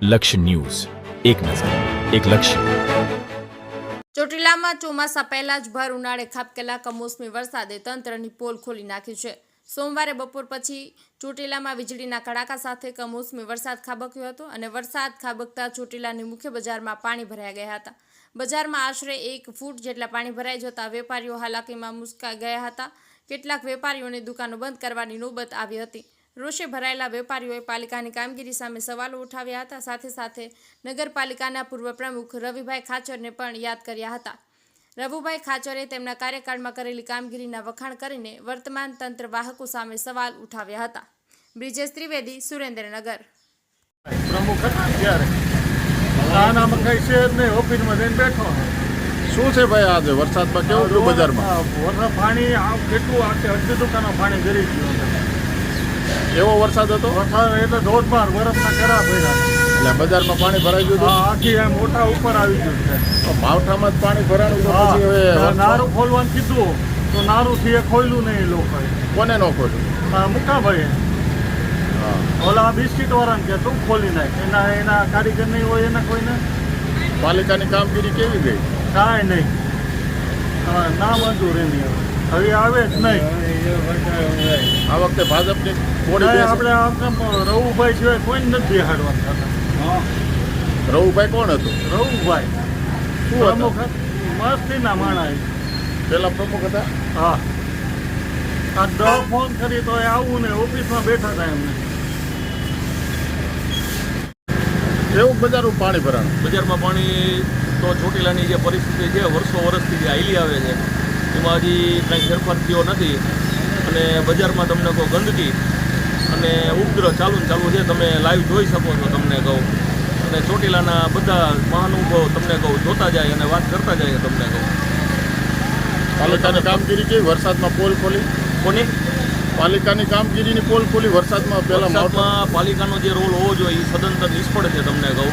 લક્ષ્ય ન્યૂઝ, એક નજર, એક લક્ષ્ય. ચોટીલામાં ચોમાસા પહેલા જ ભર ઉનાળે ખાબકેલા કમોસમી વરસાદે તંત્રની પોલ ખોલી નાખી છે. સોમવારે બપોર પછી ચોટીલામાં વીજળીના કડાકા સાથે કમોસમી વરસાદ ખાબક્યો હતો અને વરસાદ ખાબકતા ચોટીલાની મુખ્ય બજારમાં પાણી ભરાઈ ગયા હતા. બજારમાં આશરે 1 ફૂટ જેટલા પાણી ભરાઈ જતા વેપારીઓ હાલાકીમાં મુશ્કેલાઈ ગયા હતા. કેટલાક વેપારીઓની દુકાનો બંધ કરવાની નોબત આવી હતી. રોષે ભરાયેલા વેપારીઓએ પાલિકાની કામગીરી સામે સવાલો ઉઠાવ્યા હતા. સાથે સાથે નગરપાલિકાના પૂર્વ પ્રમુખ રવિભાઈ ખાચરને પણ યાદ કર્યા હતા. રવુભાઈ ખાચરે તેમના કાર્યકાળમાં કરેલી કામગીરીના વખાણ કરીને વર્તમાન તંત્ર વાહકો સામે સવાલ ઉઠાવ્યા હતા. બ્રિજેશ ત્રિવેદી, સુરેન્દ્રનગર. પ્રમુખ હતા ત્યારે આનામાં કઈ છે જ નહીં, ઓફિસમાં જઈને બેઠો. શું છે ભાઈ આજે વરસાદમાં કેવું થયું બજારમાં? વરસાદ પાણી કેટલું અડધી દુકાનો પાણી ગરી ગયું. એવો વરસાદ હતો વરસાદ એટલે ધોધમાર વરસના કરા પડ્યા એટલે બજારમાં પાણી ભરાઈ ગયું હતું. આખી એમ મોટા ઉપર આવી ગયું છે. માવઠામાં જ પાણી ભરાણું તો પછી હવે નારું ખોલવાનું કીધું તો નારું થી ખોલ્યું નહીં. લોકોએ કોને ન ખોલ્યું? મુકાભાઈ ઓલા બિસ્કીટ વાળાને કે તું ખોલી નાખ. એના કારીગર નહીં હોય એના કોઈને. પાલિકાની કામગીરી કેવી ગઈ? કાંઈ નહીં, ના મંજૂર એની હવે આવે જ નહીં. આ વખતે ભાજપની આપણે રવુભાઈ સિવાય કોઈ નથી બેહાડવાનું. રવુભાઈ કોણ હતું? રવુભાઈ શું પ્રમુખ મસ્તીના માણસ. પેલા પ્રમુખ હતા. હા, આ 10 ફોન કરી તો એ આવું ને ઓફિસમાં બેઠા હતા એમને. એવું બજારમાં પાણી ભરાણું? બજારમાં પાણી તો ચોટીલાની જે પરિસ્થિતિ છે વર્ષો વર્ષથી જે હાલી આવે છે એમાં હજી કંઈ ફેરફાર થયો નથી. અને બજારમાં તમને કહું ગંદકી અને ઉપદ્રવ ચાલુ છે. તમે લાઈવ જોઈ શકો છો. તમને કહું અને ચોટીલાના બધા મહાનુભાવો તમને કહું જોતા જાય અને વાત કરતા જાય. તમને કહું પાલિકાની કામગીરી કેવી? વરસાદમાં પોલ ખોલી? કોની પાલિકાની કામગીરીની પોલ ખોલી વરસાદમાં? વરસાદમાં પાલિકાનો જે રોલ હોવો જોઈએ એ સદંતર નિષ્ફળ છે. તમને કહું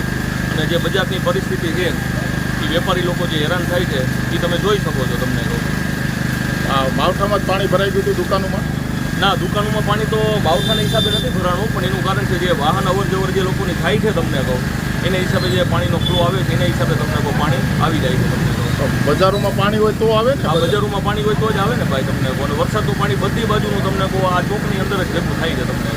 અને જે બજારની પરિસ્થિતિ છે એ વેપારી લોકો જે હેરાન થાય છે એ તમે જોઈ શકો છો. તમને કહું માવઠામાં જ પાણી ભરાઈ ગયું હતું દુકાનોમાં? ના, દુકાનોમાં પાણી તો માવઠાના હિસાબે નથી ભરાણું, પણ એનું કારણ છે જે વાહન અવરજવર જે લોકોની થાય છે. તમને કહું એના હિસાબે જે પાણીનો ફ્લો આવે છે એના હિસાબે તમને કહું પાણી આવી જાય છે. તમને કહું બજારોમાં પાણી હોય તો આવે ને? આ બજારોમાં પાણી હોય તો જ આવે ને ભાઈ. તમને કહું અને વરસાદનું પાણી બધી બાજુનું તમને કહું આ ચોકની અંદર જ ભેગું થાય છે. તમને